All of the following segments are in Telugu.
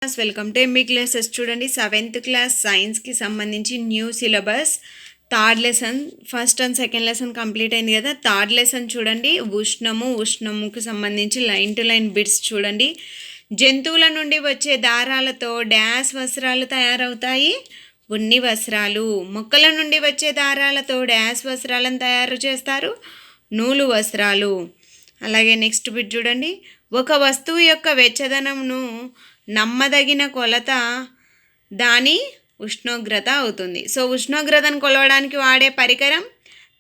Welcome to MB classes. చూడండి, 7th క్లాస్ సైన్స్కి సంబంధించి new syllabus third lesson first and second lesson complete అయింది కదా. థర్డ్ లెసన్ చూడండి, ఉష్ణముకి సంబంధించి లైన్ టు లైన్ బిట్స్ చూడండి. జంతువుల నుండి వచ్చే దారాలతో డ్యాష్ వస్త్రాలు తయారవుతాయి, ఉన్ని వస్త్రాలు. మొక్కల నుండి వచ్చే దారాలతో డ్యాష్ వస్త్రాలను తయారు చేస్తారు, నూలు వస్త్రాలు. అలాగే నెక్స్ట్ బిట్ చూడండి, ఒక వస్తువు యొక్క వెచ్చదనంను నమ్మదగిన కొలత దాని ఉష్ణోగ్రత అవుతుంది. సో ఉష్ణోగ్రతను కొలవడానికి వాడే పరికరం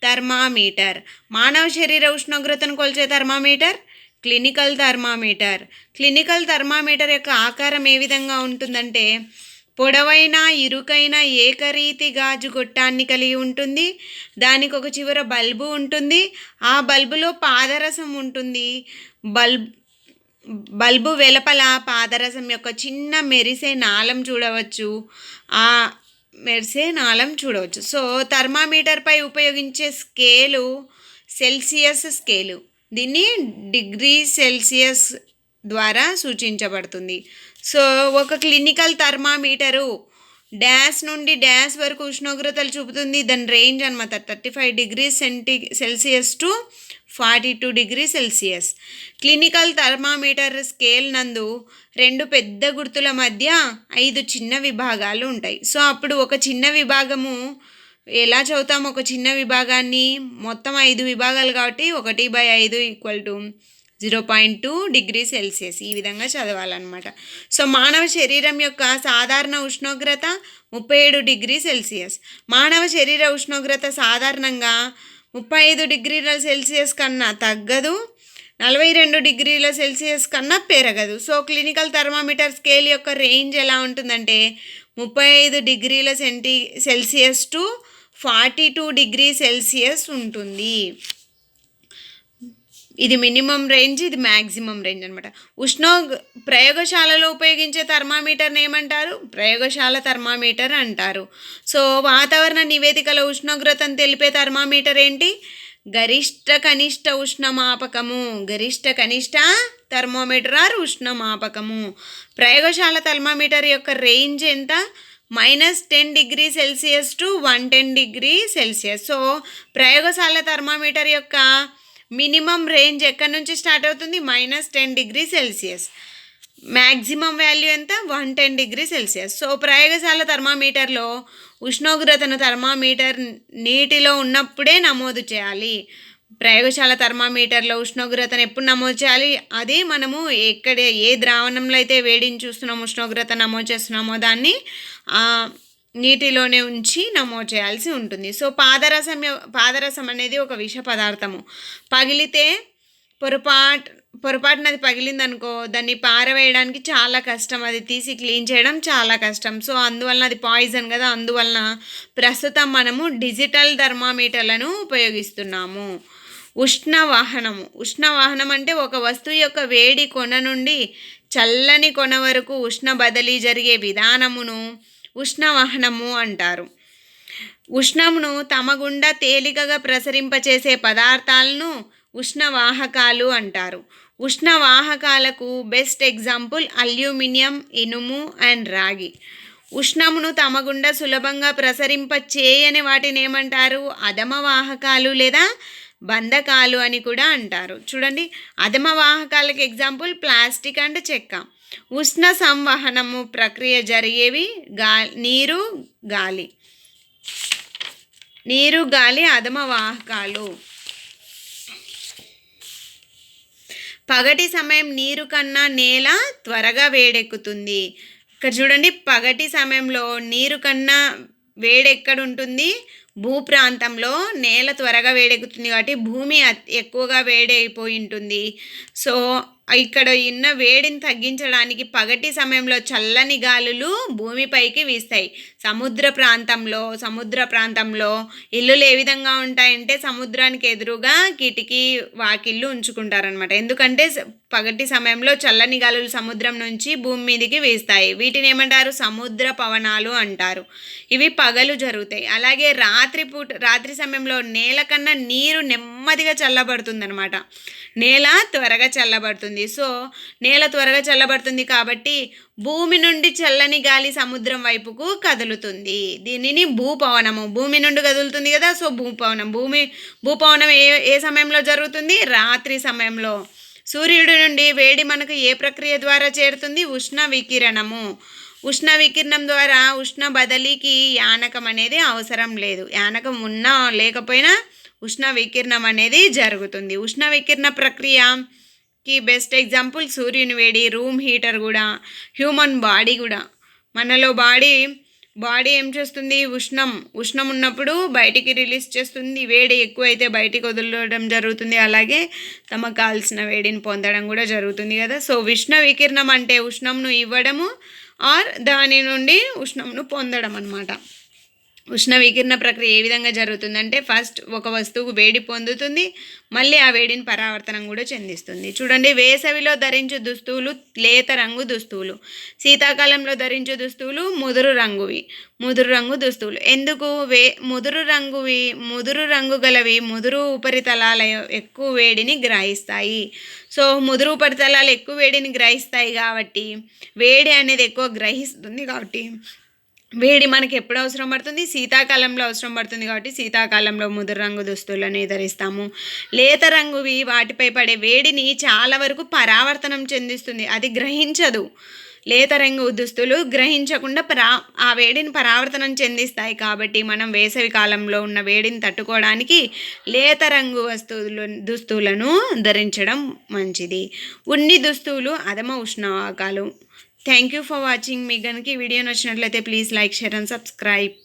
థర్మామీటర్. మానవ శరీర ఉష్ణోగ్రతను కొలిచే thermometer clinical thermometer. Clinical thermometer యొక్క ఆకారం ఏ విధంగా ఉంటుందంటే, పొడవైన ఇరుకైన ఏకరీతి గాజు గొట్టాన్ని కలిగి ఉంటుంది. దానికి ఒక చివర బల్బు ఉంటుంది. ఆ బల్బులో పాదరసం ఉంటుంది. బల్బు వెలుపల పాదరసం యొక్క చిన్న మెరిసే నాళం చూడవచ్చు. ఆ మెరిసే నాళం చూడవచ్చు. సో థర్మామీటర్పై ఉపయోగించే స్కేలు సెల్సియస్ స్కేలు. దీన్ని డిగ్రీ సెల్సియస్ ద్వారా సూచించబడుతుంది. సో ఒక క్లినికల్ థర్మామీటరు డ్యాష్ నుండి డ్యాష్ వరకు ఉష్ణోగ్రతలు చూపుతుంది. దాని రేంజ్ అనమాట 35 degree Celsius to 42 degree Celsius. Clinical thermometer scale నందు 2 పెద్ద గుర్తుల మధ్య 5 చిన్న విభాగాలు ఉంటాయి. సో అప్పుడు ఒక చిన్న విభాగము ఎలా చదువుతాము? ఒక చిన్న విభాగాన్ని మొత్తం 5 విభాగాలు కాబట్టి 1/5 = 0.2 డిగ్రీ సెల్సియస్. ఈ విధంగా చదవాలన్నమాట. సో మానవ శరీరం యొక్క సాధారణ ఉష్ణోగ్రత 37 డిగ్రీ సెల్సియస్. మానవ శరీర ఉష్ణోగ్రత సాధారణంగా 35 డిగ్రీల సెల్సియస్ కన్నా తగ్గదు, 42 డిగ్రీల సెల్సియస్ కన్నా పెరగదు. సో క్లినికల్ థర్మామీటర్ స్కేల్ యొక్క రేంజ్ ఎలా ఉంటుందంటే 35 డిగ్రీల సెల్సియస్ టు 42 డిగ్రీ సెల్సియస్ ఉంటుంది. ఇది మినిమం రేంజ్, ఇది మ్యాక్సిమం రేంజ్ అనమాట. ప్రయోగశాలలో ఉపయోగించే థర్మామీటర్ని ఏమంటారు? ప్రయోగశాల థర్మామీటర్ అంటారు. సో వాతావరణ నివేదికలో ఉష్ణోగ్రతను తెలిపే థర్మామీటర్ ఏంటి? గరిష్ట కనిష్ట ఉష్ణమాపకము. గరిష్ట కనిష్ట థర్మోమీటర్ ఆర్ ఉష్ణమాపకము. ప్రయోగశాల థర్మామీటర్ యొక్క రేంజ్ ఎంత? -10 degree Celsius to 110 degree Celsius. So ప్రయోగశాల థర్మామీటర్ యొక్క మినిమం రేంజ్ ఎక్కడి నుంచి స్టార్ట్ అవుతుంది? -10 డిగ్రీ సెల్సియస్. మ్యాక్సిమం వాల్యూ ఎంత? 110 డిగ్రీ సెల్సియస్. సో ప్రయోగశాల థర్మామీటర్లో ఉష్ణోగ్రతను థర్మామీటర్ నీటిలో ఉన్నప్పుడే నమోదు చేయాలి. ప్రయోగశాల థర్మామీటర్లో ఉష్ణోగ్రతను ఎప్పుడు నమోదు చేయాలి? అది మనము ఏ ద్రావణంలో అయితే వేడిని చూస్తున్నామో, ఉష్ణోగ్రత నమోదు చేస్తున్నామో దాన్ని నీటిలోనే ఉంచి నమోదు చేయాల్సి ఉంటుంది. సో పాదరసం అనేది ఒక విష పదార్థము. పగిలితే పొరపాటున అది పగిలిందనుకో, దాన్ని పారవేయడానికి చాలా కష్టం, అది తీసి క్లీన్ చేయడం చాలా కష్టం. సో అందువలన అది పాయిజన్ కదా. అందువలన ప్రస్తుతం మనము డిజిటల్ థర్మామీటర్లను ఉపయోగిస్తున్నాము. ఉష్ణవాహనం అంటే ఒక వస్తువు యొక్క వేడి కొన నుండి చల్లని కొన వరకు ఉష్ణ బదిలీ జరిగే విధానమును ఉష్ణవాహనము అంటారు. ఉష్ణమును తమ గుండా తేలికగా ప్రసరింపచేసే పదార్థాలను ఉష్ణవాహకాలు అంటారు. ఉష్ణవాహకాలకు బెస్ట్ ఎగ్జాంపుల్ అల్యూమినియం, ఇనుము అండ్ రాగి. ఉష్ణమును తమ గుండా సులభంగా ప్రసరింప చేయని వాటిని ఏమంటారు? అధమవాహకాలు లేదా బంధకాలు అని కూడా అంటారు. చూడండి, అధమవాహకాలకు ఎగ్జాంపుల్ ప్లాస్టిక్ అండ్ చెక్క. ఉష్ణ సంవహనము ప్రక్రియ జరిగేవి నీరు గాలి అధమవాహకాలు. పగటి సమయం నీరు కన్నా నేల త్వరగా వేడెక్కుతుంది. ఇక్కడ చూడండి, పగటి సమయంలో నీరు కన్నా వేడెక్కడుంటుంది? భూప్రాంతంలో. నేల త్వరగా వేడెక్కుతుంది కాబట్టి భూమి ఎక్కువగా వేడైపోయి ఉంటుంది. సో ఇక్కడ ఉన్న వేడిని తగ్గించడానికి పగటి సమయంలో చల్లని గాలులు భూమిపైకి వీస్తాయి. సముద్ర ప్రాంతంలో ఇల్లులు ఏ విధంగా ఉంటాయంటే సముద్రానికి ఎదురుగా కిటికీ వాకిళ్ళు ఉంచుకుంటారనమాట. ఎందుకంటే పగటి సమయంలో చల్లని గాలులు సముద్రం నుంచి భూమి మీదకి వీస్తాయి. వీటిని ఏమంటారు? సముద్ర పవనాలు అంటారు. ఇవి పగలు జరుగుతాయి. అలాగే రాత్రి సమయంలో నేల కన్నా నీరు నెమ్మదిగా చల్లబడుతుంది అనమాట. నేల త్వరగా చల్లబడుతుంది. చల్లబడుతుంది. సో నేల త్వరగా చల్లబడుతుంది కాబట్టి భూమి నుండి చల్లని గాలి సముద్రం వైపుకు కదులుతుంది. దీనిని భూపవనము. భూమి నుండి కదులుతుంది కదా, సో భూపవనం. భూపవనం ఏ సమయంలో జరుగుతుంది? రాత్రి సమయంలో. సూర్యుడి నుండి వేడి మనకు ఏ ప్రక్రియ ద్వారా చేరుతుంది? ఉష్ణ వికిరణము. ఉష్ణ వికిరణం ద్వారా ఉష్ణ బదిలీకి యానకం అనేది అవసరం లేదు. యానకం ఉన్నా లేకపోయినా ఉష్ణ వికిరణం అనేది జరుగుతుంది. ఉష్ణ వికిరణ ప్రక్రియకి బెస్ట్ ఎగ్జాంపుల్ సూర్యుని వేడి, రూమ్ హీటర్ కూడా, హ్యూమన్ బాడీ కూడా. మనలో బాడీ ఏం చేస్తుంది? ఉష్ణం ఉన్నప్పుడు బయటికి రిలీజ్ చేస్తుంది, వేడి ఎక్కువైతే బయటికి వదలడం జరుగుతుంది. అలాగే తమకు కావాల్సిన వేడిని పొందడం కూడా జరుగుతుంది కదా. సో ఉష్ణ వికిరణం అంటే ఉష్ణంను ఇవ్వడము ఆర్ దాని నుండి ఉష్ణంను పొందడం అన్నమాట. ఉష్ణ వికిరణ ప్రక్రియ ఏ విధంగా జరుగుతుందంటే ఫస్ట్ ఒక వస్తువు వేడి పొందుతుంది, మళ్ళీ ఆ వేడిని పరావర్తనం కూడా చెందిస్తుంది. చూడండి, వేసవిలో ధరించే దుస్తువులు లేత రంగు దుస్తువులు, శీతాకాలంలో ధరించే దుస్తువులు ముదురు రంగు దుస్తువులు. ఎందుకు? ముదురు రంగు గలవి ముదురు ఉపరితలాల ఎక్కువ వేడిని గ్రహిస్తాయి. సో ముదురు ఉపరితలాలు ఎక్కువ వేడిని గ్రహిస్తాయి కాబట్టి, వేడి అనేది ఎక్కువ గ్రహిస్తుంది కాబట్టి వేడి మనకి ఎప్పుడు అవసరం పడుతుంది? శీతాకాలంలో అవసరం పడుతుంది కాబట్టి శీతాకాలంలో ముదురు రంగు దుస్తులను ధరిస్తాము. లేత రంగువి వాటిపై పడే వేడిని చాలా వరకు పరావర్తనం చెందిస్తుంది, అది గ్రహించదు. లేత రంగు దుస్తులు గ్రహించకుండా ఆ వేడిని పరావర్తనం చెందిస్తాయి. కాబట్టి మనం వేసవి కాలంలో ఉన్న వేడిని తట్టుకోవడానికి లేత రంగు దుస్తులను ధరించడం మంచిది. ఉన్ని దుస్తువులు అధమ ఉష్ణవాకాలు. Thank you for watching. మీకు కనుక ఈ వీడియో నచ్చినట్లయితే please like, share and subscribe.